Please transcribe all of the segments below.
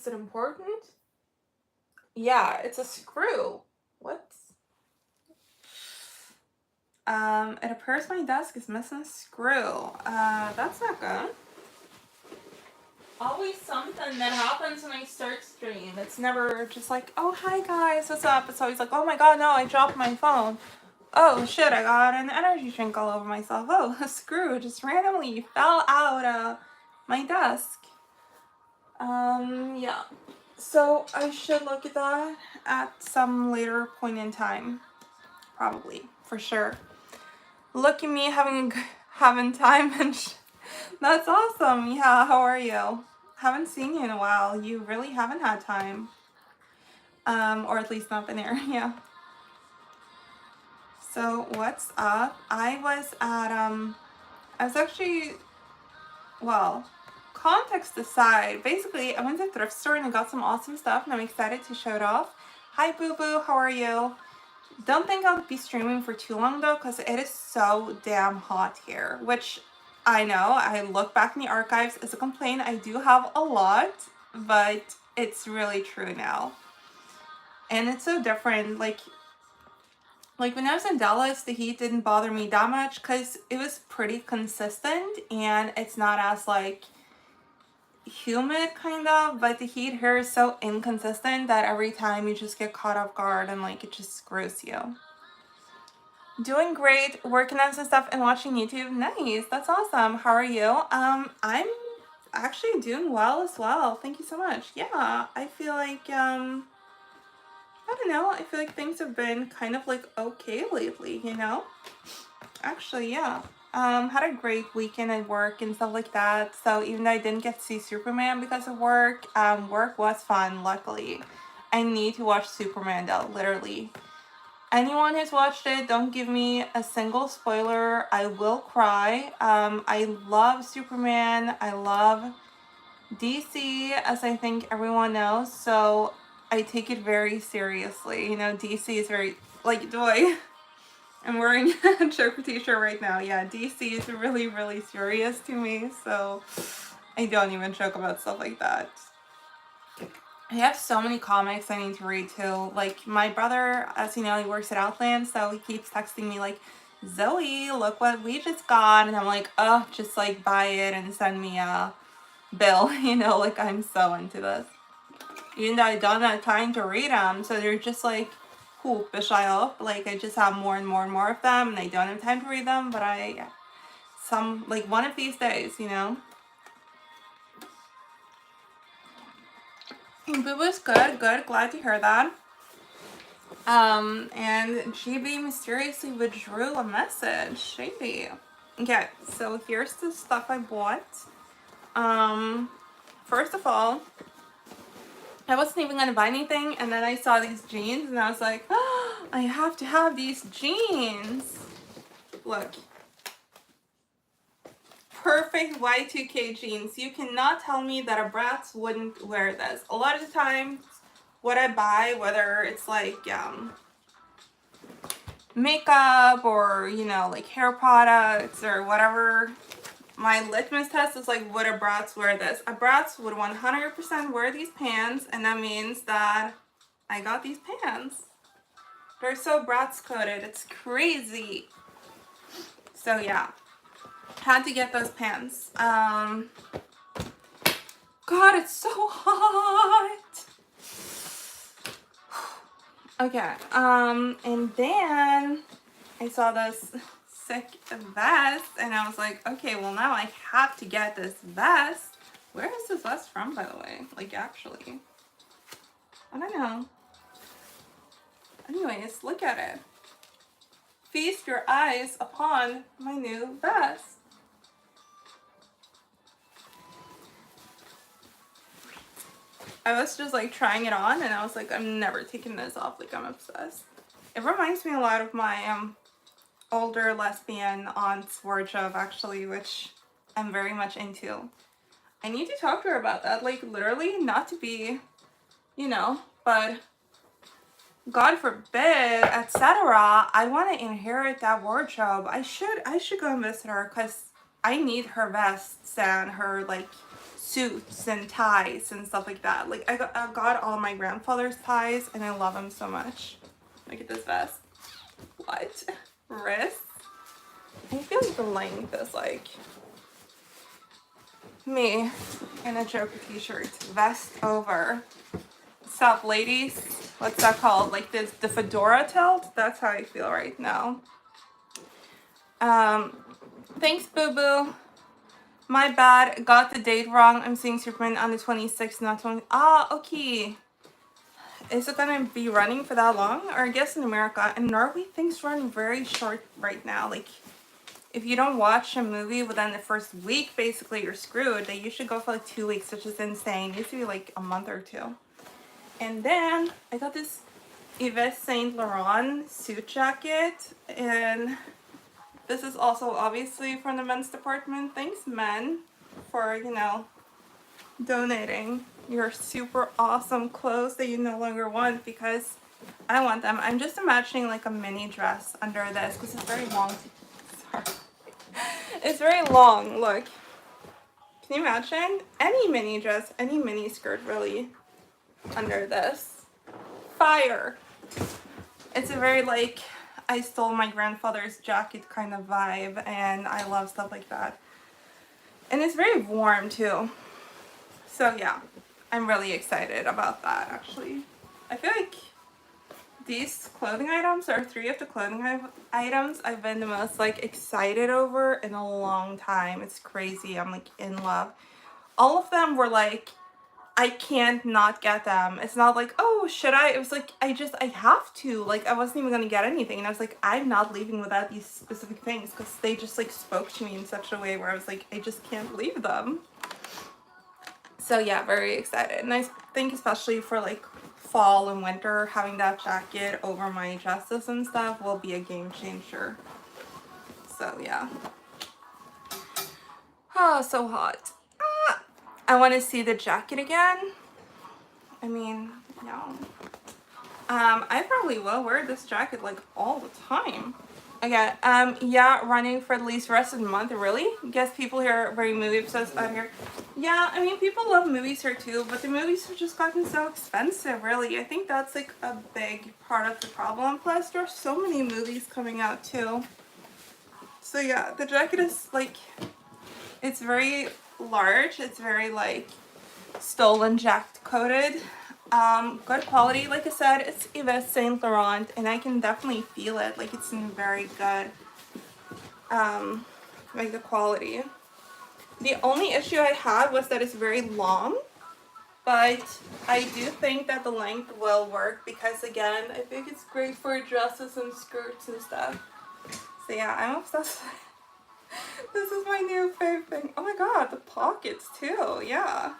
Is it important? Yeah, it's a screw. What? It appears my desk is missing a screw. That's not good. Always something that happens when I start stream. It's never just like, oh, hi guys, what's up? It's always like, oh my god, no, I dropped my phone. Oh shit, I got an energy drink all over myself. Oh, a screw just randomly fell out of my desk. Yeah. So I should look at that at some later point in time. Probably, for sure. Look at me having time and that's awesome. Yeah, how are you? Haven't seen you in a while. You really haven't had time. Or at least not been there. Yeah. So what's up? I was actually, well, context aside, basically I went to the thrift store and I got some awesome stuff and I'm excited to show it off. Hi Boo Boo, how are you? Don't think I'll be streaming for too long though, because it is so damn hot here, which I know, I look back in the archives as a complaint, I do have a lot, but it's really true now. And it's so different, like when I was in Dallas, the heat didn't bother me that much because it was pretty consistent and it's not as like humid kind of, but the heat here is so inconsistent that every time you just get caught off guard and like it just screws you. Doing great, working on some stuff and watching YouTube. Nice, that's awesome. How are you? I'm actually doing well as well. Thank you so much. Yeah, I feel like I don't know, I feel like things have been kind of like okay lately, you know? Actually, yeah. Had a great weekend at work and stuff like that. So even though I didn't get to see Superman because of work, work was fun, luckily. I need to watch Superman though, literally. Anyone who's watched it, don't give me a single spoiler. I will cry. I love Superman. I love DC, as I think everyone knows. So I take it very seriously. You know, DC is very, like, I'm wearing a Joker t-shirt right now. Yeah, DC is really, really serious to me. So I don't even joke about stuff like that. I have so many comics I need to read too. Like my brother, as you know, he works at Outland, so he keeps texting me like, Zoe, look what we just got. And I'm like, oh, just like buy it and send me a bill. You know, like I'm so into this. Even though I don't have time to read them, so they're just like, beskjed up. Like I just have more and more and more of them and I don't have time to read them, but one of these days, you know. Boo Boo's good, glad to hear that. And GB mysteriously withdrew a message. Shady. Okay, so here's the stuff I bought. First of all, I wasn't even gonna buy anything, and then I saw these jeans, and I was like, oh, I have to have these jeans. Look. Perfect Y2K jeans. You cannot tell me that a Bratz wouldn't wear this. A lot of the times, what I buy, whether it's like makeup or, you know, like hair products or whatever, my litmus test is like, would a Bratz wear this? A Bratz would 100% wear these pants, and that means that I got these pants. They're so Bratz coded. It's crazy. So yeah. Had to get those pants. God, it's so hot. Okay, and then I saw this sick vest, and I was like, okay, well now I have to get this vest. Where is this vest from, by the way? Like, actually. I don't know. Anyways, look at it. Feast your eyes upon my new vest. I was just like trying it on and I was like, I'm never taking this off. Like, I'm obsessed. It reminds me a lot of my older lesbian aunt's wardrobe, actually, which I'm very much into. I need to talk to her about that. Like, literally, not to be, you know, but God forbid, etc. I want to inherit that wardrobe. I should go and visit her because I need her vests and her like suits and ties and stuff like that. Like I got all my grandfather's ties and I love them so much. Look at this vest. What? Wrist? I feel like the length is like me in a Joker t-shirt. Vest over. What's up, ladies? What's that called? Like this, the fedora tilt? That's how I feel right now. Thanks, Boo Boo. My bad. Got the date wrong. I'm seeing Superman on the 26th, not 20. Ah, okay. Is it gonna be running for that long? Or I guess in America, in Norway, things run very short right now. Like, if you don't watch a movie within the first week, basically you're screwed. They usually go for like 2 weeks, which is insane. It used to be like a month or two. And then I got this Yves Saint Laurent suit jacket, and this is also obviously from the men's department. Thanks, men, for, you know, donating your super awesome clothes that you no longer want, because I want them. I'm just imagining like a mini dress under this because it's very long. Sorry. It's very long. Look. Can you imagine? Any mini dress, any mini skirt really under this. Fire. It's a very like I stole my grandfather's jacket kind of vibe, and I love stuff like that. And it's very warm too. So yeah, I'm really excited about that actually. I feel like these clothing items are 3 of the clothing items I've been the most like excited over in a long time. It's crazy. I'm like in love. All of them were like, I can't not get them. It's not like, oh, should I? It was like, I have to. Like, I wasn't even going to get anything. And I was like, I'm not leaving without these specific things, because they just like spoke to me in such a way where I was like, I just can't leave them. So yeah, very excited. And I think especially for like fall and winter, having that jacket over my dresses and stuff will be a game changer. So yeah. Oh, so hot. I want to see the jacket again. I mean, no. I probably will wear this jacket like all the time. Okay, yeah, running for at least the rest of the month, really? Guess people here are very movie obsessed out here. Yeah, I mean, people love movies here too, but the movies have just gotten so expensive, really. I think that's like a big part of the problem. Plus, there are so many movies coming out too. So yeah, the jacket is like, it's very large. It's very like stolen jacket coated. Good quality. Like I said, it's Yves Saint Laurent, and I can definitely feel it. Like it's in very good, like the quality. The only issue I had was that it's very long, but I do think that the length will work because again, I think it's great for dresses and skirts and stuff. So yeah, I'm obsessed. This is my new fave thing. Oh my god, the pockets too. Yeah.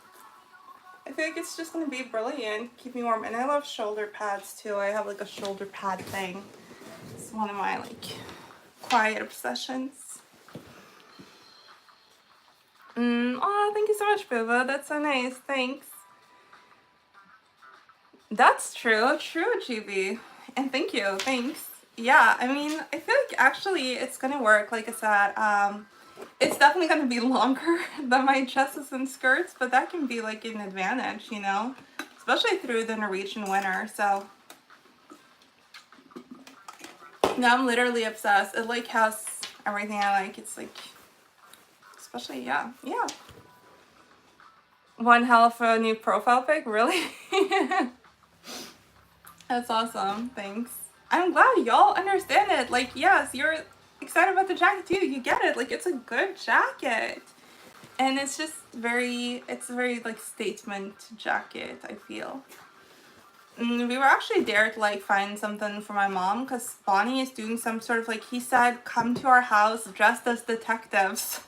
I feel like it's just going to be brilliant, keep me warm. And I love shoulder pads too. I have like a shoulder pad thing. It's one of my like quiet obsessions. Oh, thank you so much, Booba. That's so nice. Thanks. That's true. True, GB. And thank you. Thanks. Yeah, I mean, I feel like actually it's going to work. Like I said, it's definitely going to be longer than my dresses and skirts, but that can be like an advantage, you know, especially through the Norwegian winter. So now I'm literally obsessed. It like has everything I like. It's like, especially, yeah. One hell of a new profile pic, really? That's awesome. Thanks. I'm glad y'all understand it. Like, yes, you're excited about the jacket too. You get it. Like, it's a good jacket. And it's just it's a very like statement jacket, I feel. We were actually there to like find something for my mom because Bonnie is doing some sort of like, he said, come to our house dressed as detectives.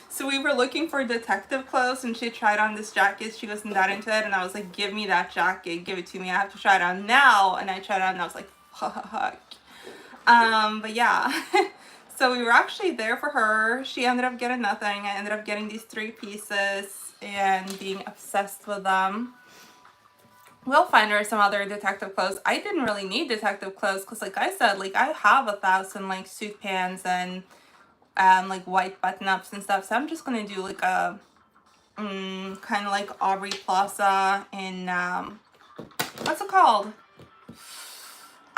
So we were looking for detective clothes and she tried on this jacket. She wasn't that into it. And I was like, give me that jacket. Give it to me. I have to try it on now. And I tried it on and I was like, fuck. But yeah. So we were actually there for her. She ended up getting nothing. I ended up getting these 3 pieces and being obsessed with them. We'll find her some other detective clothes. I didn't really need detective clothes because like I said, like I have 1,000 like suit pants and like white button ups and stuff. So I'm just gonna do like a kind of like Aubrey Plaza in, what's it called?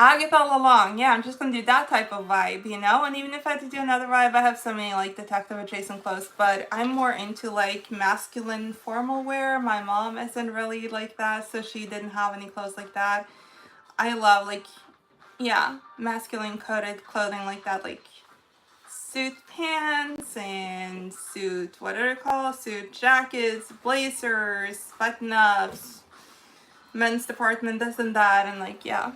Agatha Lalong. Yeah, I'm just gonna do that type of vibe, you know? And even if I had to do another vibe, I have so many like detective adjacent clothes, but I'm more into like masculine formal wear. My mom isn't really like that, so she didn't have any clothes like that. I love like, yeah, masculine coded clothing like that, like suit pants and suit, what are they called? Suit jackets, blazers, button ups, men's department, this and that, and like, yeah.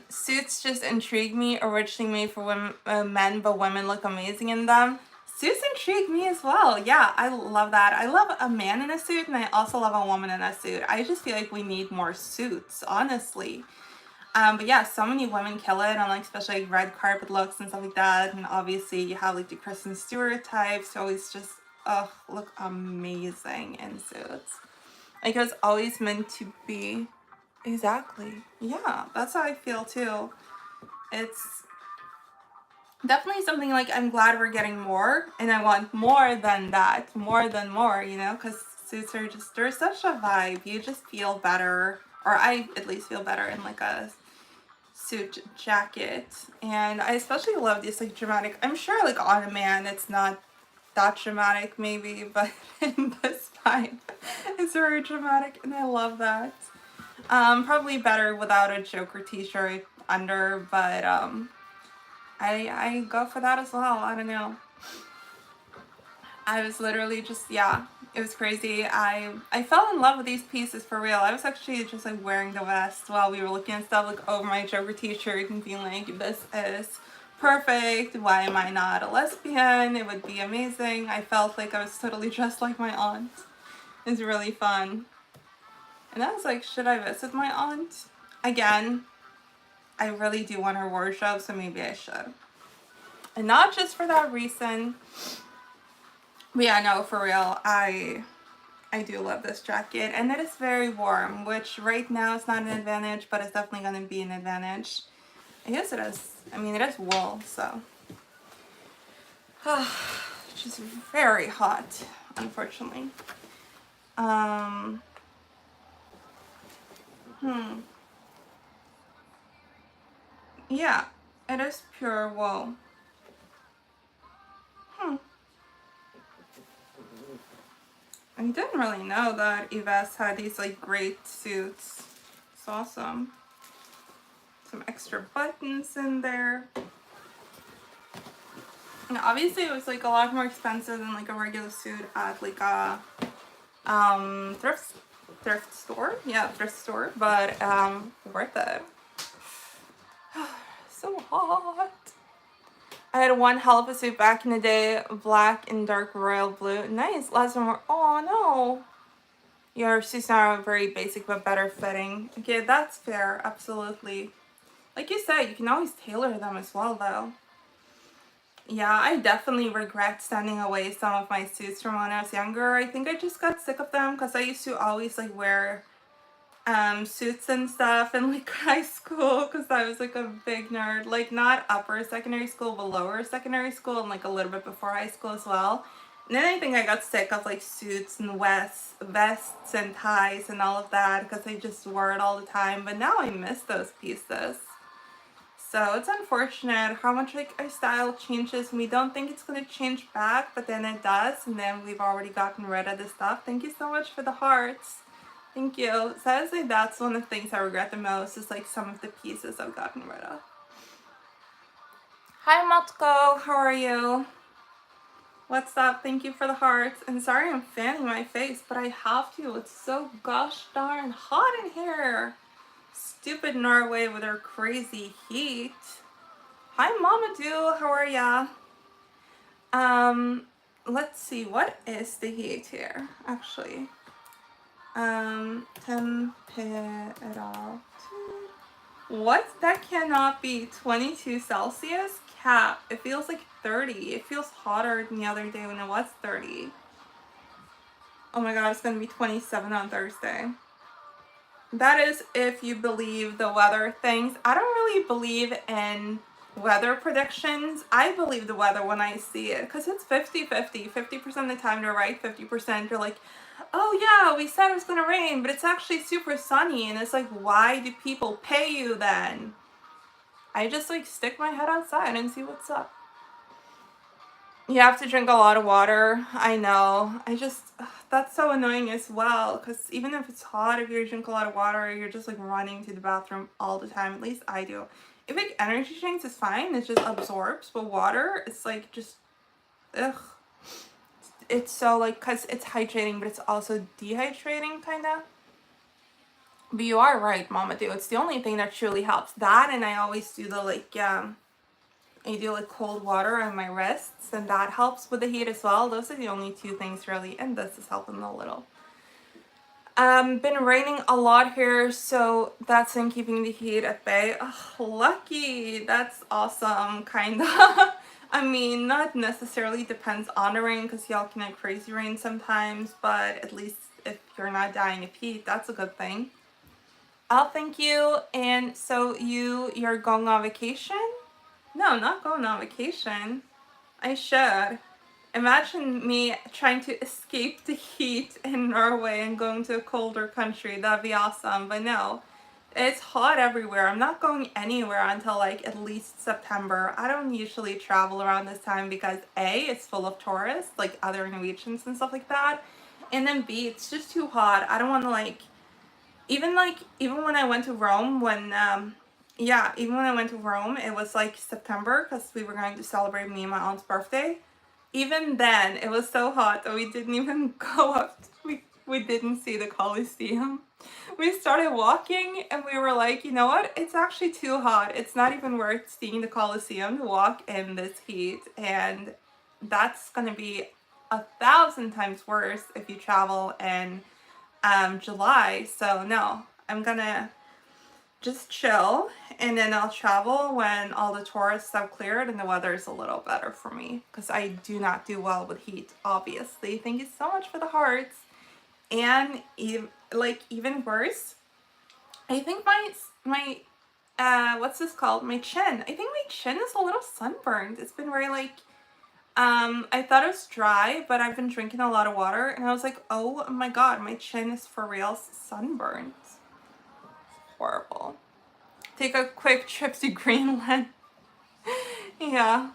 Suits just intrigue me. Originally made for women, men, but women look amazing in them. Suits intrigue me as well. Yeah, I love that. I love a man in a suit, and I also love a woman in a suit. I just feel like we need more suits, honestly. But yeah, so many women kill it on like especially like red carpet looks and stuff like that. And obviously you have like the Kristen Stewart types who always just look amazing in suits. Like it was always meant to be. Exactly. Yeah, that's how I feel too. It's definitely something like I'm glad we're getting more, and I want more than that, more than more, you know, because suits are just, they're such a vibe. You just feel better, or I at least feel better in like a suit jacket. And I especially love these like dramatic, I'm sure like on a man it's not that dramatic maybe, but in this vibe it's very dramatic, and I love that. Probably better without a Joker t-shirt under, but I go for that as well. I don't know. I was literally just, yeah, it was crazy. I fell in love with these pieces for real. I was actually just like wearing the vest while we were looking at stuff like over my Joker t-shirt and being like, this is perfect. Why am I not a lesbian? It would be amazing. I felt like I was totally dressed like my aunt. It was really fun. And I was like, should I visit my aunt? Again, I really do want her wardrobe, so maybe I should. And not just for that reason. But yeah, no, for real, I do love this jacket. And it is very warm, which right now is not an advantage, but it's definitely going to be an advantage. I guess it is. I mean, it is wool, so. It's just very hot, unfortunately. Yeah, it is pure wool. I didn't really know that Yves had these like great suits. It's awesome. Some extra buttons in there. And obviously it was like a lot more expensive than like a regular suit at like a thrift store. Yeah, thrift store, but worth it. So hot. I had one hell of a suit back in the day, black and dark royal blue. Nice. Last one more. Oh no. Your suits now are very basic but better fitting. Okay, that's fair. Absolutely. Like you said, you can always tailor them as well though. Yeah, I definitely regret sending away some of my suits from when I was younger. I think I just got sick of them because I used to always like wear suits and stuff in like high school because I was like a big nerd. Like not upper secondary school, but lower secondary school, and like a little bit before high school as well. And then I think I got sick of like suits and vests and ties and all of that because I just wore it all the time. But now I miss those pieces. So it's unfortunate how much like our style changes, and we don't think it's going to change back, but then it does, and then we've already gotten rid of the stuff. Thank you so much for the hearts. Thank you. So I would say that's one of the things I regret the most, is like some of the pieces I've gotten rid of. Hi Matko, how are you? What's up? Thank you for the hearts. And sorry I'm fanning my face, but I have to. It's so gosh darn hot in here. Stupid Norway with their crazy heat. Hi Mamadou, how are ya? Let's see, what is the heat here, actually? Temperature. What? That cannot be 22 Celsius? Cap. It feels like 30. It feels hotter than the other day when it was 30. Oh my god, it's gonna be 27 on Thursday. That is if you believe the weather things. I don't really believe in weather predictions, I believe the weather when I see it because it's 50-50. 50% of the time they're right, 50% you're like, oh yeah, we said it was going to rain, but it's actually super sunny. And it's like, why do people pay you then? I just like stick my head outside and see what's up. You have to drink a lot of water. I know. That's so annoying as well. Because even if it's hot, if you drink a lot of water, you're just like running to the bathroom all the time. At least I do. If like energy drinks is fine, it just absorbs. But water, it's like just, ugh. It's so like, because it's hydrating, but it's also dehydrating kind of. But you are right, Mama Do. It's the only thing that truly helps. That, and I always do the like, I do like cold water on my wrists, and that helps with the heat as well. Those are the only two things really, and this is helping a little. Been raining a lot here, so that's in keeping the heat at bay. Oh, lucky. That's awesome, kinda. I mean, not necessarily, depends on the rain, because y'all can have crazy rain sometimes, but at least if you're not dying of heat, that's a good thing. Oh, thank you. And so you're going on vacation? No, not going on vacation. I should. Imagine me trying to escape the heat in Norway and going to a colder country. That'd be awesome. But no, it's hot everywhere. I'm not going anywhere until like at least September. I don't usually travel around this time because A, it's full of tourists, like other Norwegians and stuff like that. And then B, it's just too hot. I don't want to even when I went to Rome even when I went to Rome, it was like September because we were going to celebrate me and my aunt's birthday. Even then, it was so hot that we didn't even go up. We didn't see the Colosseum. We started walking and we were like, you know what? It's actually too hot. It's not even worth seeing the Colosseum to walk in this heat. And that's going to be 1,000 times worse if you travel in July. So no, I'm gonna just chill, and then I'll travel when all the tourists have cleared and the weather is a little better for me, because I do not do well with heat, obviously. Thank you so much for the hearts. And even worse, I think my what's this called? My chin. I think my chin is a little sunburned. It's been very like I thought it was dry, but I've been drinking a lot of water, and I was like, oh my god, my chin is for real sunburned. Horrible. Take a quick trip to Greenland. Yeah.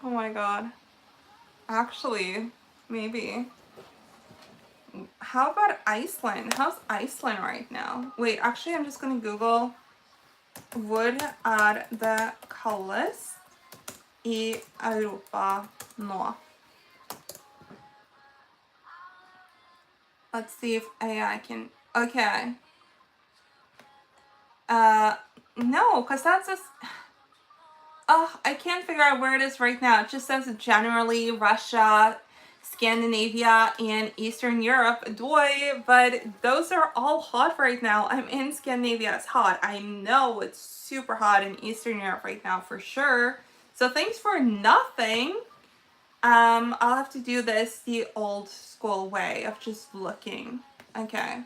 Oh my god. Actually, maybe. How about Iceland? How's Iceland right now? Wait, actually, I'm just gonna Google Hvor det kaldest i Europa nå? Let's see if AI can. Okay. No, because that's just. I can't figure out where it is right now. It just says generally Russia, Scandinavia, and Eastern Europe. Doy, but those are all hot right now. I'm in Scandinavia. It's hot. I know it's super hot in Eastern Europe right now for sure. So thanks for nothing. I'll have to do this the old school way of just looking. Okay.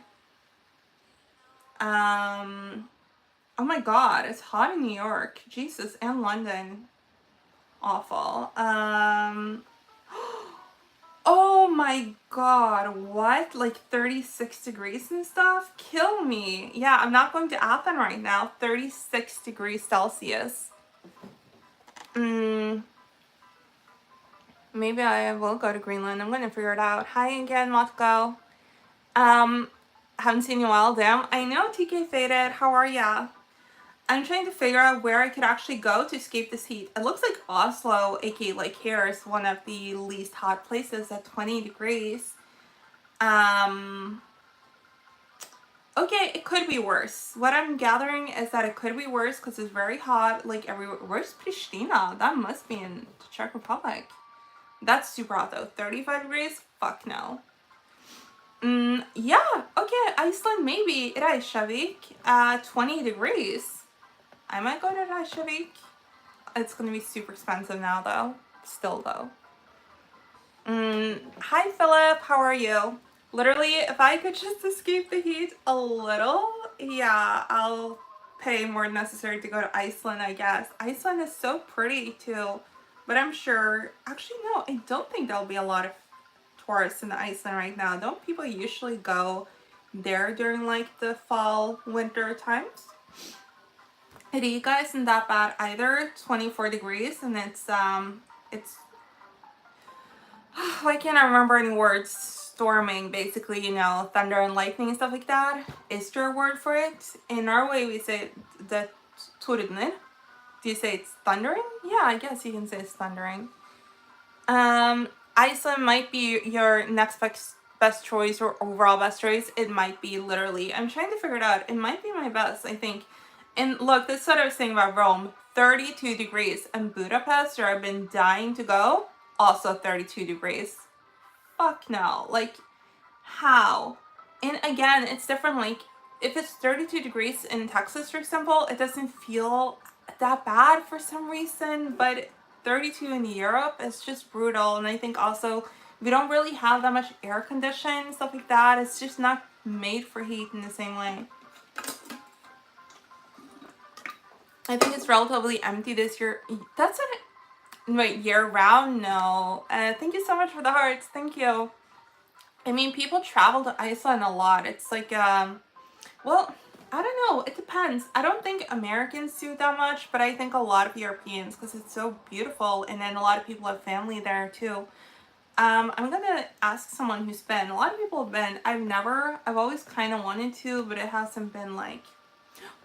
Oh my god, it's hot in New York. Jesus, and London. Awful. Oh my god, what? Like 36 degrees and stuff? Kill me. Yeah, I'm not going to Athens right now. 36 degrees Celsius. Maybe I will go to Greenland. I'm gonna figure it out. Hi again, Motko. Haven't seen you in a while. Damn. I know, TK Faded. How are ya? I'm trying to figure out where I could actually go to escape this heat. It looks like Oslo, aka like here, is one of the least hot places at 20 degrees. Okay, it could be worse. What I'm gathering is that it could be worse because it's very hot, like everywhere. Where's Pristina? That must be in the Czech Republic. That's super hot though. 35 degrees? Fuck no. Yeah, okay, Iceland maybe. Reykjavik, 20 degrees. I might go to Reykjavik. It's gonna be super expensive now though. Still though. Hi Philip, how are you? Literally, if I could just escape the heat a little, yeah, I'll pay more than necessary to go to Iceland, I guess. Iceland is so pretty too. But I'm sure, actually no, I don't think there'll be a lot of tourists in Iceland right now. Don't people usually go there during like the fall, winter times? Riga isn't that bad either. 24 degrees, and it's why can't I remember any words? Storming, basically, you know, thunder and lightning and stuff like that. Is there a word for it? In Norway we say the tordner. Do you say it's thundering? Yeah, I guess you can say it's thundering. Iceland might be your next best choice or overall best choice. It might be literally. I'm trying to figure it out. It might be my best, I think. And look, this is what I was saying about Rome. 32 degrees. And Budapest, where I've been dying to go, also 32 degrees. Fuck no. Like, how? And again, it's different. Like, if it's 32 degrees in Texas, for example, it doesn't feel that bad for some reason, but 32 in Europe is just brutal. And I think also we don't really have that much air conditioning, stuff like that. It's just not made for heat in the same way. I think it's relatively empty this year. That's what it, wait, year round? No. Thank you so much for the hearts. Thank you. I mean, people travel to Iceland a lot. It's like, well, I don't know. It depends. I don't think Americans do that much, but I think a lot of Europeans, because it's so beautiful, and then a lot of people have family there too. I'm gonna ask someone who's been. A lot of people have been. I've always kind of wanted to, but it hasn't been like.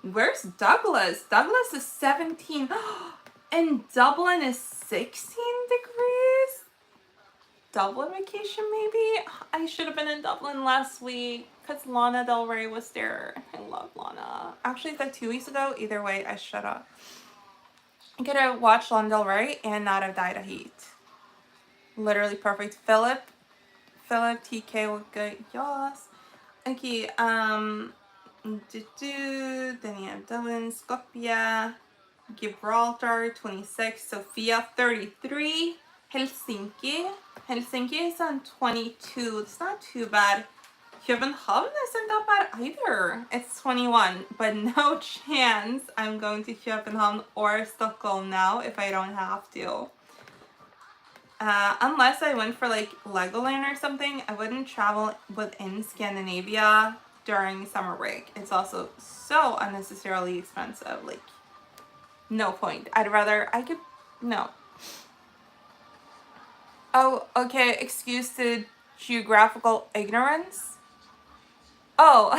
Where's Douglas? Douglas is 17, and Dublin is 16 degrees? Dublin vacation, maybe? I should have been in Dublin last week because Lana Del Rey was there. I love Lana. Actually, it's like 2 weeks ago. Either way, I should have. I could have watched Lana Del Rey and not have died of heat. Literally perfect. Philip TK will get yes. Okay, then you have Dublin, Skopje, Gibraltar, 26, Sofia, 33, Helsinki is on 22. It's not too bad. Köpenhamn isn't that bad either. It's 21, but no chance I'm going to Köpenhamn or Stockholm now if I don't have to. Unless I went for like Legoland or something, I wouldn't travel within Scandinavia during summer break. It's also so unnecessarily expensive. Like, no point. No. Oh, okay, excuse the geographical ignorance. Oh,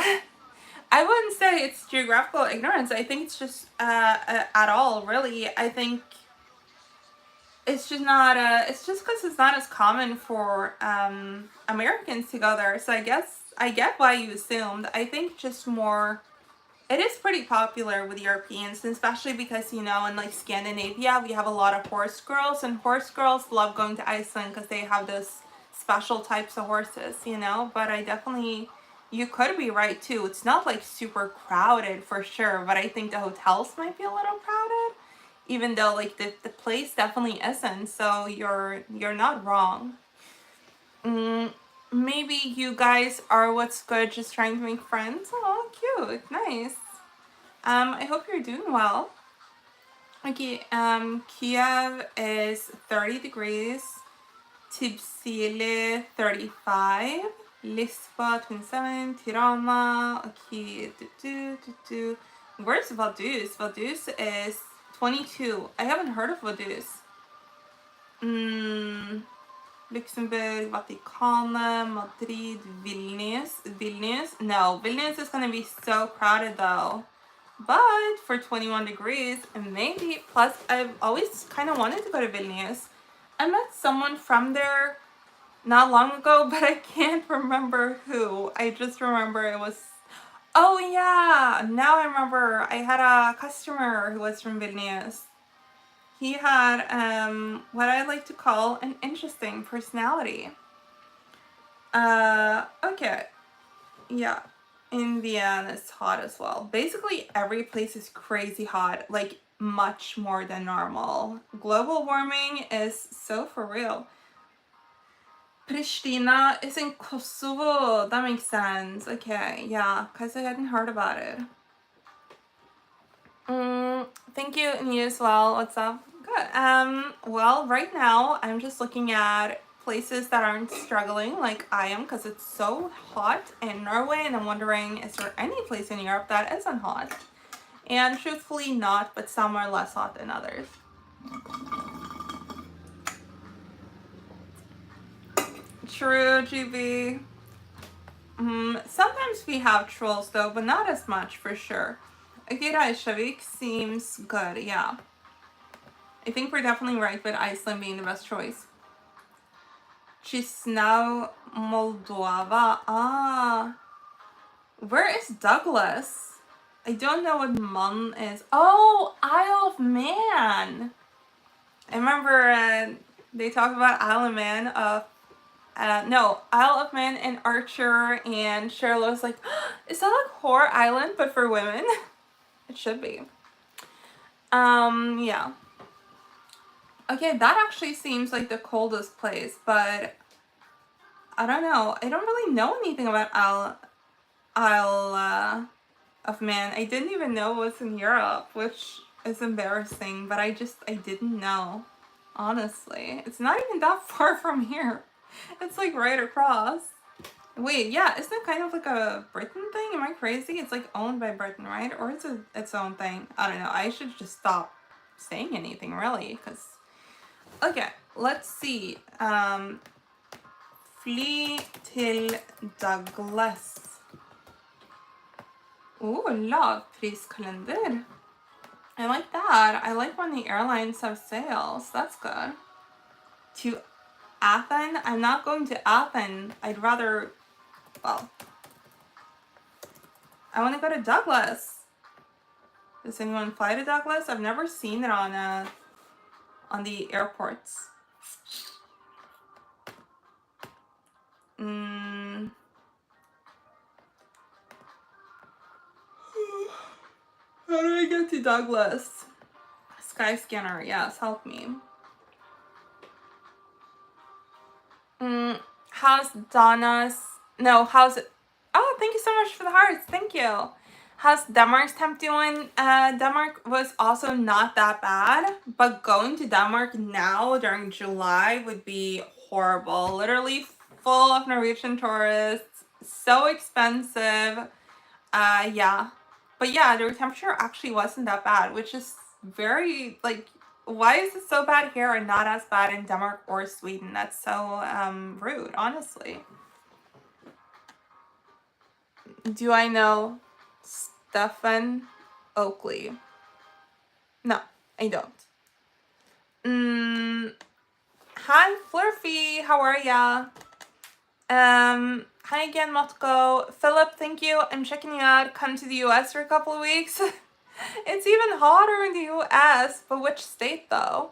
I wouldn't say it's geographical ignorance. I think it's just, at all, really. I think it's just not, it's just because it's not as common for, Americans to go there. So I guess, I get why you assumed. I think just more, it is pretty popular with Europeans, especially because, you know, in like Scandinavia, we have a lot of horse girls, and horse girls love going to Iceland because they have those special types of horses, you know. But I definitely, you could be right too. It's not like super crowded for sure, but I think the hotels might be a little crowded, even though like the place definitely isn't. So you're not wrong. Maybe you guys are what's good, just trying to make friends. Oh, cute, nice. I hope you're doing well. Okay, Kiev is 30 degrees, Tbilisi 35, Lisbon 27, Tirana, okay, Where's Vaduz? Vaduz is 22. I haven't heard of Vaduz. Luxembourg, Vatican, Madrid, Vilnius. No, Vilnius is gonna be so crowded though. But for 21 degrees, maybe, plus I've always kind of wanted to go to Vilnius. I met someone from there not long ago, but I can't remember who. I just remember it was, oh yeah, now I remember. I had a customer who was from Vilnius. He had what I like to call an interesting personality. Okay, yeah. In Vienna, it's hot as well. Basically, every place is crazy hot, like much more than normal. Global warming is so for real. Pristina is in Kosovo. That makes sense. Okay, yeah, because I hadn't heard about it. Thank you, and you as well. What's up? Good. Well, right now I'm just looking at places that aren't struggling like I am because it's so hot in Norway, and I'm wondering, is there any place in Europe that isn't hot? And truthfully, not, but some are less hot than others. True, GB. Sometimes we have trolls though, but not as much for sure. Okay, Reykjavik seems good, yeah. I think we're definitely right with Iceland being the best choice. Chisinau, Moldova. Ah. Where is Douglas? I don't know what Mun is. Oh, Isle of Man. I remember they talk about Isle of Man. No, Isle of Man and Archer, and Cheryl was like, is that like Whore Island but for women? It should be. Yeah. Okay, that actually seems like the coldest place, but I don't know. I don't really know anything about Isle of Man. I didn't even know it was in Europe, which is embarrassing, but I didn't know. Honestly. It's not even that far from here. It's like right across. Wait, yeah, isn't it kind of like a Britain thing? Am I crazy? It's like owned by Britain, right? Or it's its own thing. I don't know. I should just stop saying anything, really, because... Okay, let's see. Fly til Douglas. Ooh, lavpriskalender. I like that. I like when the airlines have sales. That's good. To Athens? I'm not going to Athens. I'd rather... Well... I want to go to Douglas. Does anyone fly to Douglas? I've never seen it on the airports. How do I get to Douglas? Skyscanner, yes, help me. How's Donna's... No, how's it... Oh, thank you so much for the hearts. Thank you. How's Denmark's temp doing? Denmark was also not that bad, but going to Denmark now during July would be horrible. Literally full of Norwegian tourists. So expensive. Yeah. But yeah, the temperature actually wasn't that bad, which is very, like, why is it so bad here and not as bad in Denmark or Sweden? That's so rude, honestly. Do I know Stefan Oakley? No, I don't. Hi, Flurfy. How are ya? Hi again, Motko. Philip, thank you. I'm checking you out. Come to the US for a couple of weeks. It's even hotter in the US, but which state though?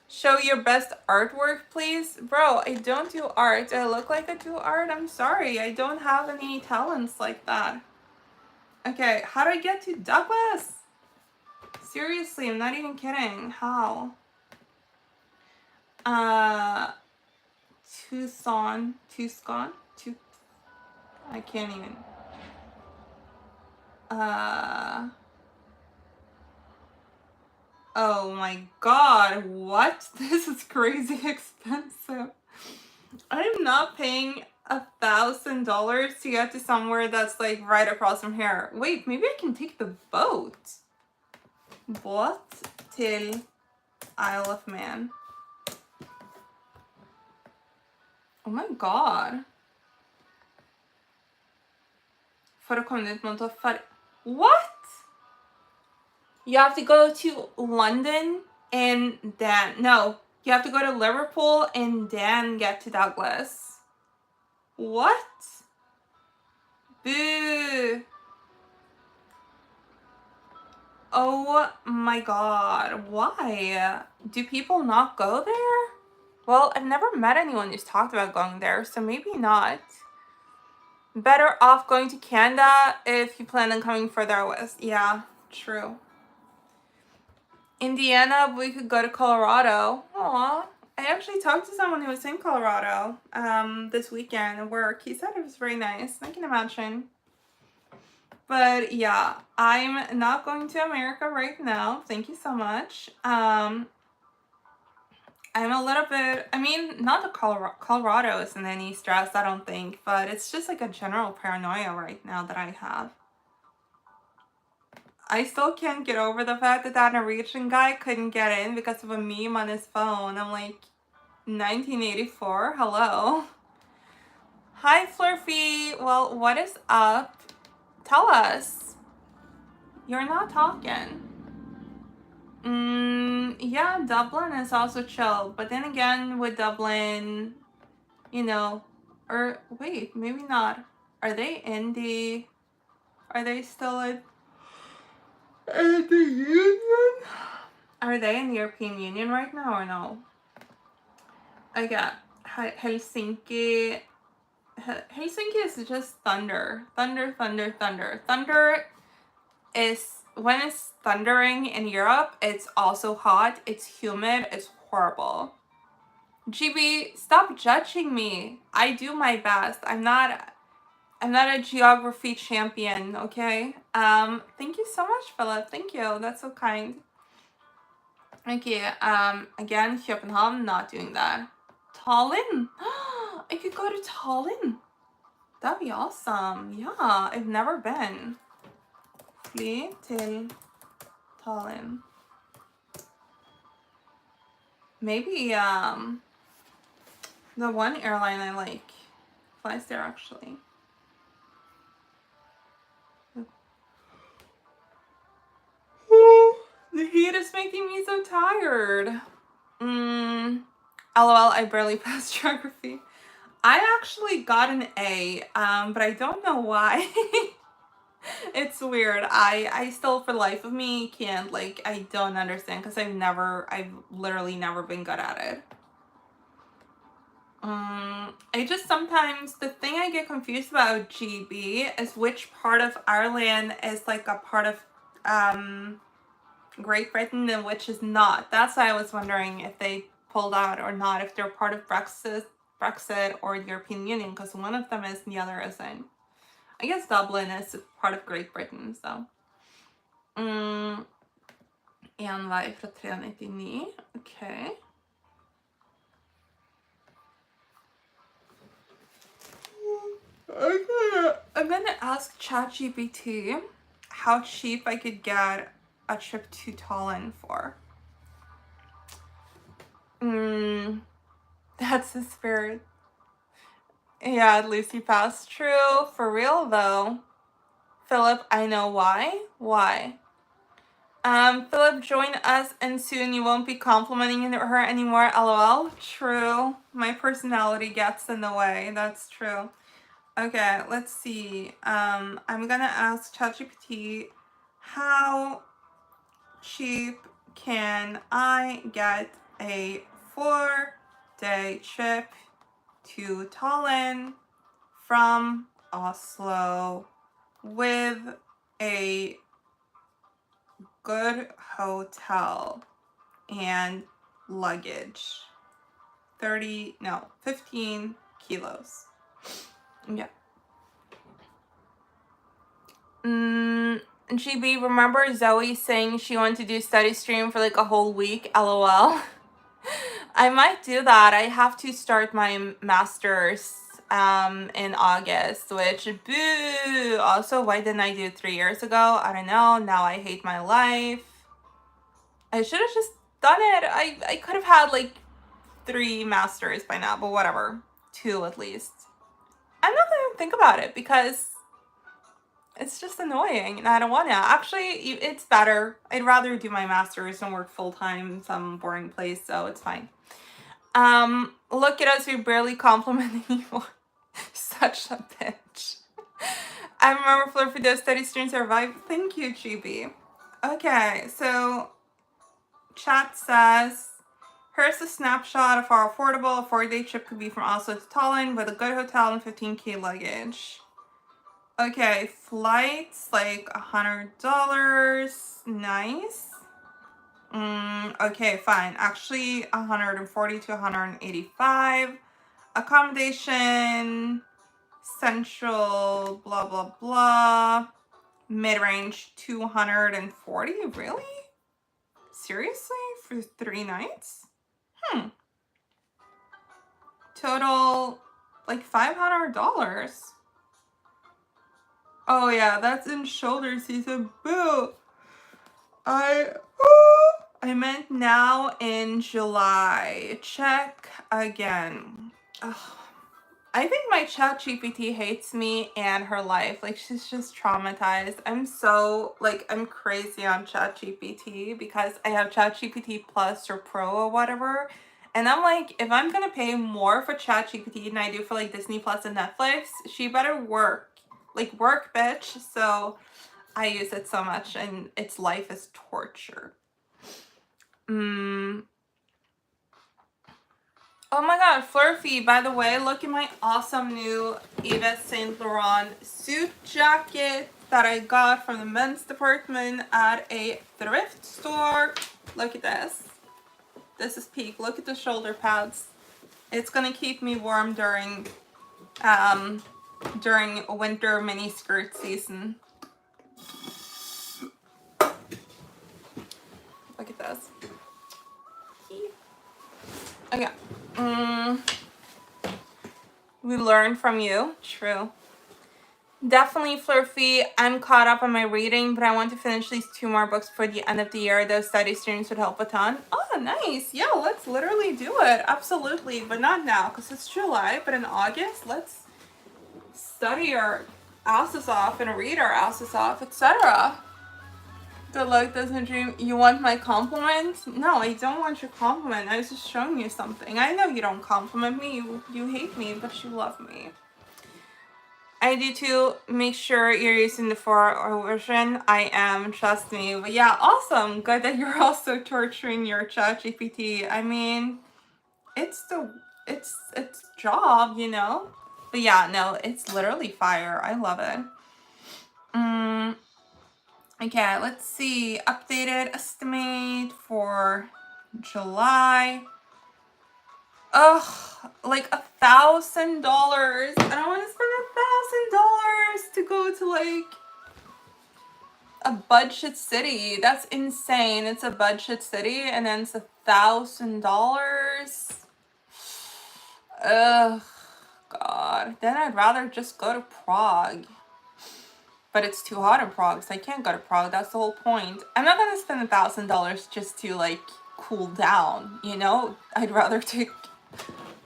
Show your best artwork, please. Bro, I don't do art. Do I look like I do art? I'm sorry. I don't have any talents like that. Okay, how do I get to Douglas? Seriously, I'm not even kidding. How? Tucson. I can't even. Oh my god, what? This is crazy expensive. I'm not paying $1,000 to get to somewhere that's like right across from here. Wait, maybe I can take the boat. Båt till Isle of Man. Oh my god. For å komme dit må du ta ferje. What? You have to go to London and then... No, you have to go to Liverpool and then get to Douglas. What? Boo. Oh my god, why? Do people not go there? Well, I've never met anyone who's talked about going there, so maybe not. Better off going to Canada if you plan on coming further west. Yeah, true. Indiana, we could go to Colorado. Aw. I actually talked to someone who was in Colorado this weekend at work. He said it was very nice. I can imagine. But yeah, I'm not going to America right now. Thank you so much. I'm a little bit, I mean, not that Colorado isn't any stress, I don't think, but it's just like a general paranoia right now that I have. I still can't get over the fact that that Norwegian guy couldn't get in because of a meme on his phone. I'm like, 1984? Hello. Hi, Flurfy. Well, what is up? Tell us. You're not talking. Yeah, Dublin is also chill. But then again, with Dublin, you know, or wait, maybe not. Are they in the, are they still in the Union? Are they in the European Union right now or no? I got Helsinki. Helsinki is just thunder. Thunder, thunder, thunder. Thunder is, when it's thundering in Europe, it's also hot, it's humid, it's horrible. GB, stop judging me. I do my best. I'm not a geography champion, okay? Thank you so much, Philip. Thank you. That's so kind. Okay, again, Copenhagen, not doing that. Tallinn. I could go to Tallinn. That'd be awesome. Yeah, I've never been. Fly till Tallinn. Maybe, the one airline I like flies there actually. The heat is making me so tired. LOL, I barely passed geography. I actually got an A, but I don't know why. It's weird. I still, for the life of me, can't, like, I don't understand because I've literally never been good at it. I just sometimes, the thing I get confused about GB is which part of Ireland is like a part of Great Britain and which is not. That's why I was wondering if they pulled out or not, if they're part of Brexit or the European Union, because one of them is and the other isn't. I guess Dublin is part of Great Britain, so. Envei fra 399. Okay. I'm gonna ask ChatGPT how cheap I could get a trip to Tallinn for. That's the spirit. Yeah, Lucy Pass. True. For real though. Philip, I know why. Why? Philip, join us and soon you won't be complimenting her anymore. LOL. True. My personality gets in the way. That's true. Okay, let's see. I'm gonna ask ChatGPT, how cheap can I get a 4-day trip to Tallinn from Oslo with a good hotel and luggage? 15 kilos. Yeah. GB, remember Zoe saying she wanted to do study stream for like a whole week? LOL. I might do that. I have to start my master's in August, which boo. Also, why didn't I do it 3 years ago? I don't know. Now I hate my life. I should have just done it. I could have had like 3 masters by now, but whatever. 2 at least. I'm not gonna think about it because it's just annoying and I don't want to. Actually, it's better. I'd rather do my master's and work full-time in some boring place, so it's fine. Look at us, we barely compliment anyone. Such a bitch. I remember Fleur for those study streams survived. Thank you, GB. Okay, so chat says, here's a snapshot of how affordable a 4-day trip could be from Oslo to Tallinn with a good hotel and 15K luggage. Okay, flights like $100. Nice. Okay, fine. Actually, 140 to 185. Accommodation, central, blah, blah, blah. mid-range 240. Really? Seriously? For 3 nights? Total like $500. Oh yeah, that's in shoulder season. Boo. I meant now in July. Check again. Ugh. I think my ChatGPT hates me and her life. Like, she's just traumatized. I'm crazy on ChatGPT because I have ChatGPT Plus or Pro or whatever. And I'm like, if I'm gonna pay more for ChatGPT than I do for like Disney Plus and Netflix, she better work. Like, work, bitch. So I use it so much and its life is torture. Oh my god, Flurfy, by the way, look at my awesome new Yves Saint Laurent suit jacket that I got from the men's department at a thrift store. Look at this. This is peak. Look at the shoulder pads. It's gonna keep me warm during winter mini skirt season. Look at this. Okay. We learn from you. True. Definitely, Flurfy. I'm caught up on my reading, but I want to finish these 2 more books for the end of the year. Those study streams would help a ton. Oh, nice. Yeah, let's literally do it. Absolutely. But not now, because it's July. But in August, let's study our asses off and read our asses off, etc. Good luck, doesn't dream. You want my compliment? No, I don't want your compliment. I was just showing you something. I know you don't compliment me. You hate me, but you love me. I do too. Make sure you're using the 4-hour version. I am, trust me. But yeah, awesome. Good that you're also torturing your ChatGPT. I mean, it's job, you know? But yeah, no, it's literally fire. I love it. Okay, let's see. Updated estimate for July. Ugh, like $1,000. I don't want to spend $1,000 to go to like a budget city. That's insane. It's a budget city and then it's $1,000. Ugh, God. Then I'd rather just go to Prague. But it's too hot in Prague, so I can't go to Prague. That's the whole point. I'm not gonna spend $1,000 just to like cool down, you know? I'd rather take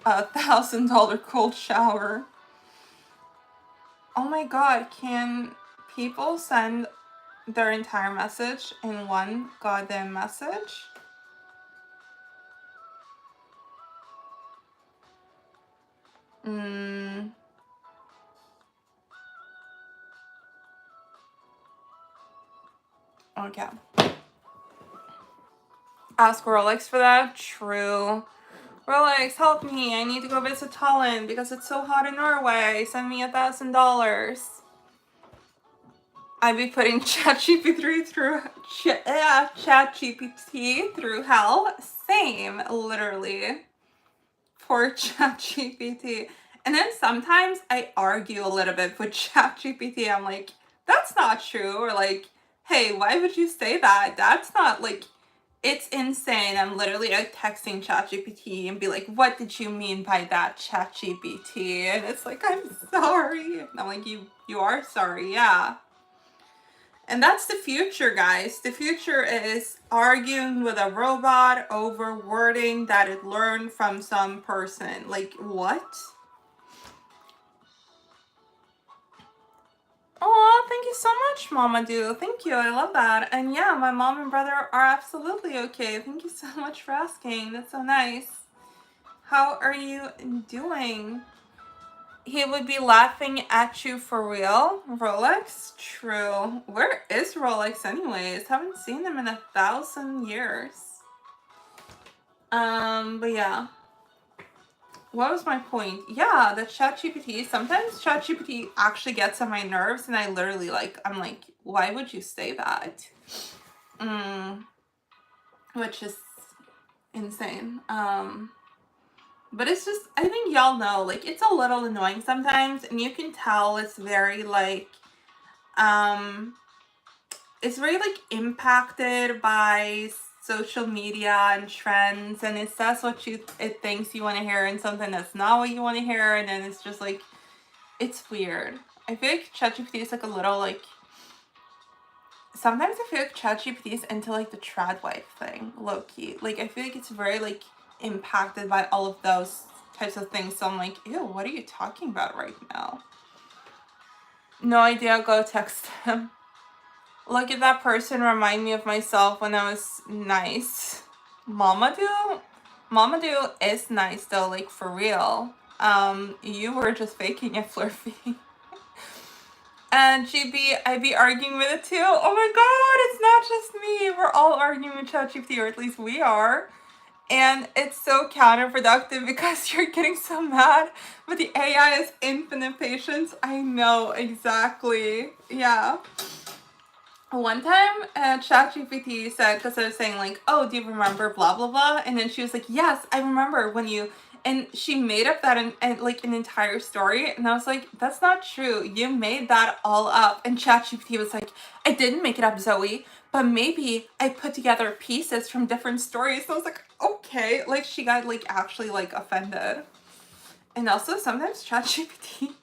a $1,000 cold shower. Oh my god, can people send their entire message in one goddamn message? Okay. Ask Rolex for that? True. Rolex, help me. I need to go visit Tallinn because it's so hot in Norway. Send me $1,000. I'd be putting ChatGPT through hell. Same, literally. Poor ChatGPT. And then sometimes I argue a little bit with ChatGPT. I'm like, that's not true. Or like, hey, why would you say that? That's not like, it's insane. I'm literally like texting ChatGPT and be like, what did you mean by that, ChatGPT? And it's like, I'm sorry. And I'm like, you are sorry, yeah. And that's the future, guys. The future is arguing with a robot over wording that it learned from some person. Like, what? Oh, thank you so much, Mama Do. Thank you. I love that. And yeah, my mom and brother are absolutely okay. Thank you so much for asking. That's so nice. How are you doing? He would be laughing at you for real. Rolex? True. Where is Rolex anyways? Haven't seen them in 1,000 years. But yeah. What was my point? Yeah, the ChatGPT. Sometimes ChatGPT actually gets on my nerves and I literally I'm like, why would you say that? Which is insane. But it's just, I think y'all know, like, it's a little annoying sometimes, and you can tell it's very, like, it's very like impacted by social media and trends, and it says what it thinks you want to hear and something that's not what you want to hear, and then it's just like, it's weird. I feel like ChatGPT is like a little like, sometimes I feel like ChatGPT is into like the trad wife thing, low key. Like I feel like it's very like impacted by all of those types of things. So I'm like, ew, what are you talking about right now? No idea, go text him. Look at that person, remind me of myself when I was nice. Mamadou? Mamadou is nice though, like for real. You were just faking it, Flurfy. And GB, I be arguing with it too. Oh my god, it's not just me. We're all arguing with ChatGPT, or at least we are. And it's so counterproductive because you're getting so mad, but the AI has infinite patience. I know, exactly. Yeah. One time, ChatGPT said, because I was saying like, oh, do you remember blah, blah, blah? And then she was like, yes, I remember when you, and she made up that and like an entire story. And I was like, that's not true. You made that all up. And ChatGPT was like, I didn't make it up, Zoe, but maybe I put together pieces from different stories. So I was like, okay. Like she got like actually like offended. And also sometimes ChatGPT,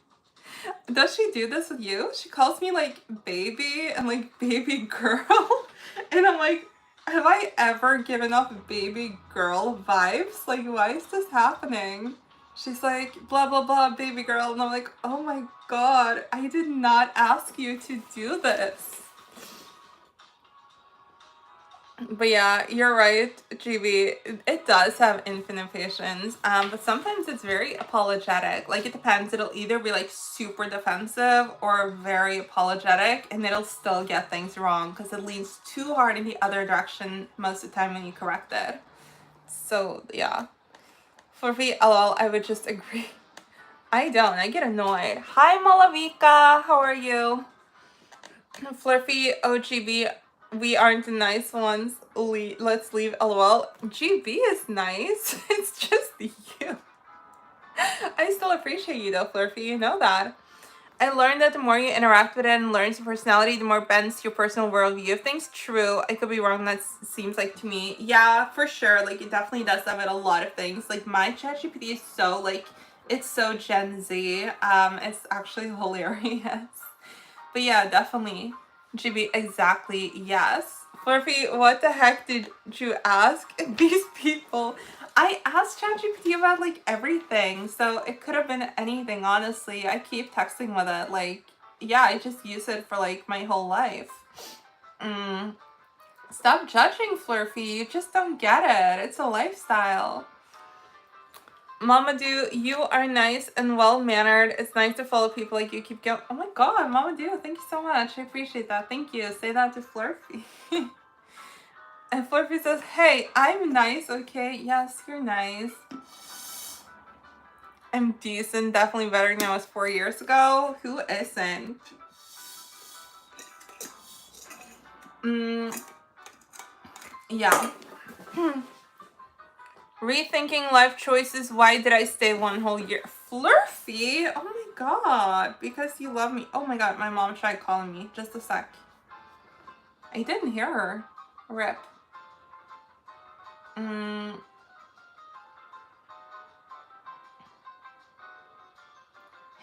does she do this with you? She calls me like baby and like baby girl. And I'm like, have I ever given off baby girl vibes? Like, why is this happening? She's like, blah, blah, blah, baby girl. And I'm like, oh my god, I did not ask you to do this. But yeah, you're right, GB. It does have infinite patience, but sometimes it's very apologetic. Like, it depends. It'll either be like super defensive or very apologetic, and it'll still get things wrong because it leans too hard in the other direction most of the time when you correct it. So yeah, for me, lol, I would just agree. I don't. I get annoyed. Hi, Malavika. How are you? Flurfy, OGB, we aren't the nice ones. Let's leave LOL. GB is nice. It's just you. I still appreciate you though, Flurfy. You know that. I learned that the more you interact with it and learns your personality, the more bends your personal worldview of things. True. I could be wrong. That seems like to me. Yeah, for sure. Like, it definitely does that with a lot of things. Like, my ChatGPT is so, like, it's so Gen Z. It's actually hilarious. But yeah, definitely. GB, exactly, yes. Fluffy, what the heck did you ask these people? I asked ChatGPT about like everything, so it could have been anything, honestly. I keep texting with it, like, yeah, I just use it for like my whole life. Stop judging, Flurfy, you just don't get it. It's a lifestyle. Mamadou, you are nice and well-mannered. It's nice to follow people like you. Keep going. Oh my god, Mamadou, thank you so much. I appreciate that. Thank you. Say that to Flurfy. And Flurfy says, hey, I'm nice, okay? Yes, you're nice. I'm decent. Definitely better than I was 4 years ago. Who isn't? Yeah. Rethinking life choices. Why did I stay one whole year? Flurfy? Oh my god. Because you love me. Oh my god, my mom tried calling me. Just a sec. I didn't hear her. Rip.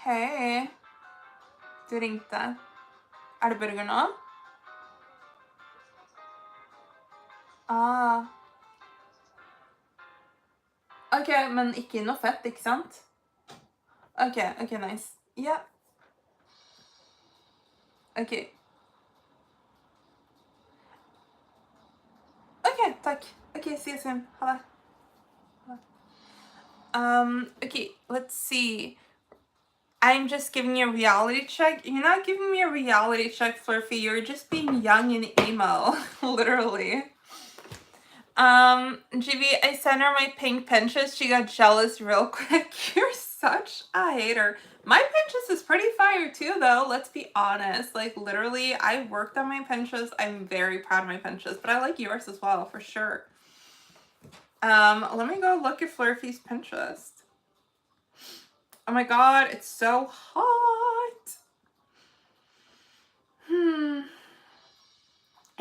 Hej. Du ringte. Er det burger nå? Ah. Ok, men ikke noe fett, ikke sant? Ok, nice. Ja. Ok. Ok, takk. Ok, see you soon. Ha det. Okay, let's see. I'm just giving you a reality check. You're not giving me a reality check, Flurfy. You're just being young and emo. Literally. GB, I sent her my pink Pinterest. She got jealous real quick. You're such a hater. My Pinterest is pretty fire too, though. Let's be honest. Like, literally, I worked on my Pinterest. I'm very proud of my Pinterest, but I like yours as well, for sure. Let me go look at Flurfy's Pinterest. Oh my god, it's so hot.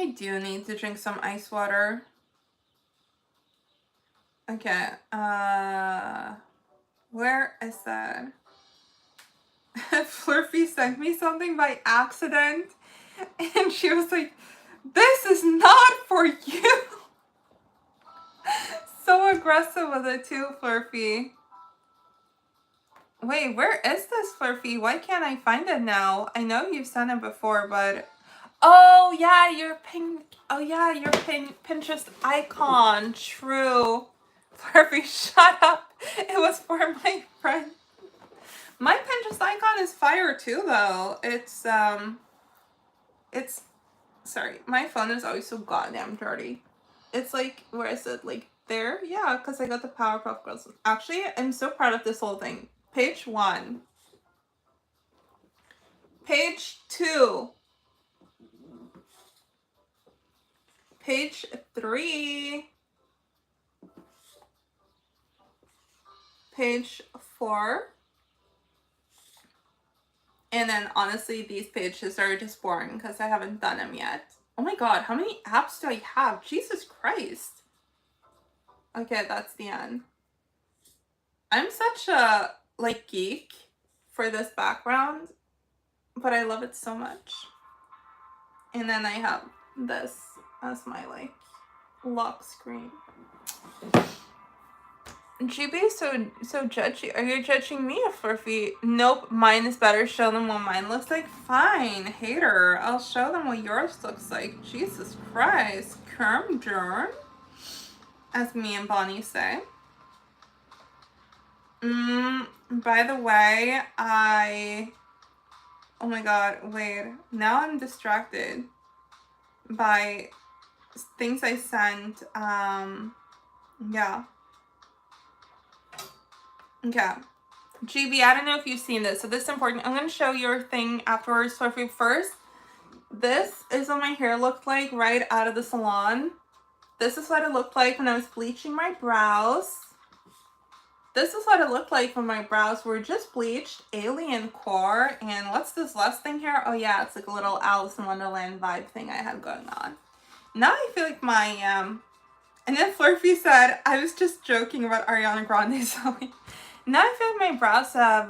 I do need to drink some ice water. Okay, where is that? Flurfy sent me something by accident, and she was like, "This is not for you." So aggressive with it too, Flurfy. Wait, where is this, Flurfy? Why can't I find it now? I know you've sent it before, but... Oh, yeah, your Pinterest icon. True. Flurfy, shut up. It was for my friend. My Pinterest icon is fire too, though. Sorry, my phone is always so goddamn dirty. It's like, where is it? Like, there? Yeah, because I got the Powerpuff Girls. Actually, I'm so proud of this whole thing. Page 1. Page 2. Page 3. Page 4. And then, honestly, these pages are just boring because I haven't done them yet. Oh my god, how many apps do I have? Jesus Christ. Okay, that's the end. I'm such a, like, geek for this background, but I love it so much. And then I have this as my, like, lock screen. GB is so judgy. Are you judging me, Flurfy? Nope, mine is better. Show them what mine looks like. Fine, hater. I'll show them what yours looks like. Jesus Christ. Kermjern, as me and Bonnie say. By the way, oh my god, wait. Now I'm distracted by things I sent. Yeah. Okay. GB, I don't know if you've seen this, so this is important. I'm going to show your thing afterwards. So first, this is what my hair looked like right out of the salon. This is what it looked like when I was bleaching my brows. This is what it looked like when my brows were just bleached. Alien core. And what's this last thing here? Oh yeah, it's like a little Alice in Wonderland vibe thing I had going on. Now I feel like my, and then Flurfy said, I was just joking about Ariana Grande Zoe. Now I feel like my brows have,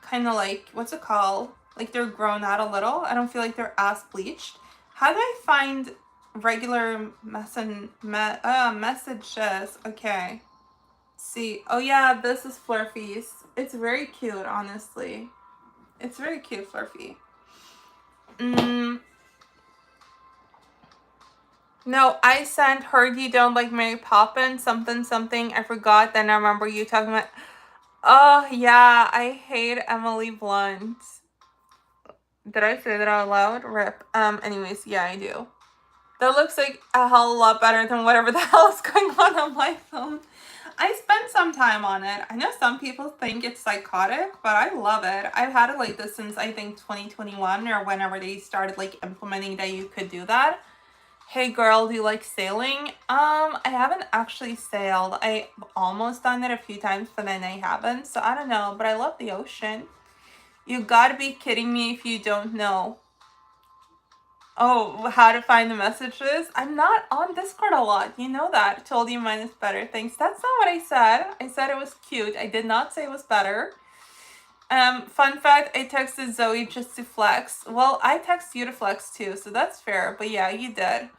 kind of like, what's it called? Like they're grown out a little. I don't feel like they're as bleached. How do I find regular messages? Okay. See. Oh yeah, this is Flurfy's. It's very cute, honestly. It's very cute, Flurfy. No, I sent Heard You Don't Like Mary Poppins, something. I forgot. Then I remember you talking about... Oh, yeah. I hate Emily Blunt. Did I say that out loud? Rip. Anyways, yeah, I do. That looks like a hell of a lot better than whatever the hell is going on my phone. I spent some time on it. I know some people think it's psychotic, but I love it. I've had it like this since, I think, 2021 or whenever they started, like, implementing that you could do that. Hey girl, do you like sailing? I haven't actually sailed. I've almost done it a few times, but then I haven't. So I don't know, but I love the ocean. You gotta be kidding me if you don't know. Oh, how to find the messages? I'm not on Discord a lot. You know that. Told you mine is better. Thanks. That's not what I said. I said it was cute. I did not say it was better. Fun fact, I texted Zoe just to flex. Well, I text you to flex too, so that's fair. But yeah, you did.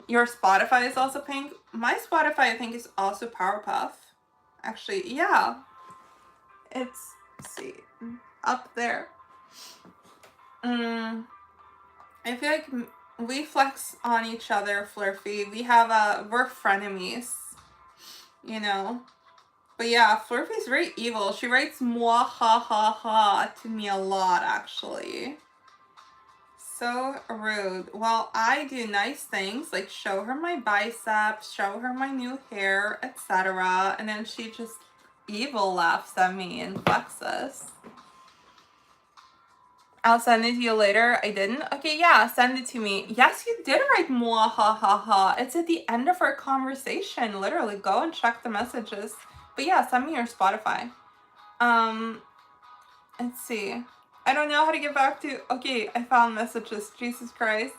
Your Spotify is also pink. My Spotify, I think, is also Powerpuff. Actually, yeah. It's, let's see, up there. I feel like we flex on each other, Flurfy. We're frenemies, you know? But yeah, Flurfy's very evil. She writes "moi ha ha ha" to me a lot, actually. So rude. Well, I do nice things, like show her my biceps, show her my new hair, etc. And then she just evil laughs at me and flexes. I'll send it to you later. I didn't? Okay, yeah, send it to me. Yes, you did write "moi ha ha ha." It's at the end of our conversation. Literally, go and check the messages. But yeah, send me your Spotify. Let's see. I don't know how to get back to... Okay, I found messages. Jesus Christ.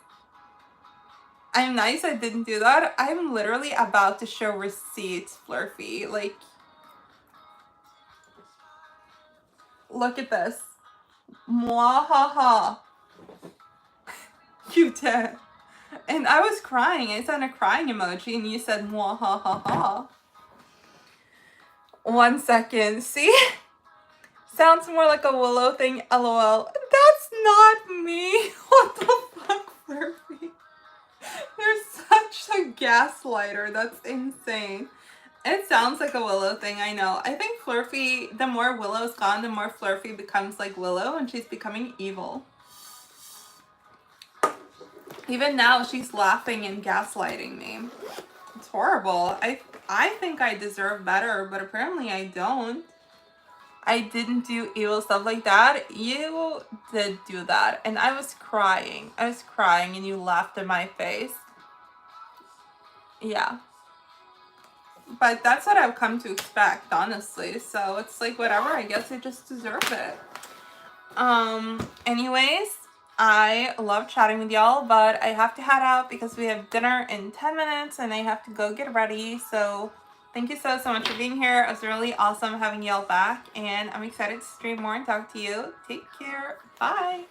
I'm nice I didn't do that. I'm literally about to show receipts, Flurfy. Like, look at this. Mwahaha. You did. And I was crying. I sent a crying emoji and you said mwahaha. 1 second. See? Sounds more like a Willow thing, lol. That's not me. What the fuck, Flurfy? You're such a gaslighter. That's insane. It sounds like a Willow thing, I know. I think Flurfy, the more Willow's gone, the more Flurfy becomes like Willow and she's becoming evil. Even now, she's laughing and gaslighting me. It's horrible. I think I deserve better, but apparently I don't. I didn't do evil stuff like that. You did do that. And I was crying. I was crying and you laughed in my face. Yeah. But that's what I've come to expect, honestly. So it's like, whatever. I guess I just deserve it. Anyways, I love chatting with y'all, but I have to head out because we have dinner in 10 minutes and I have to go get ready. So thank you so much for being here. It was really awesome having y'all back and I'm excited to stream more and talk to you. Take care. Bye.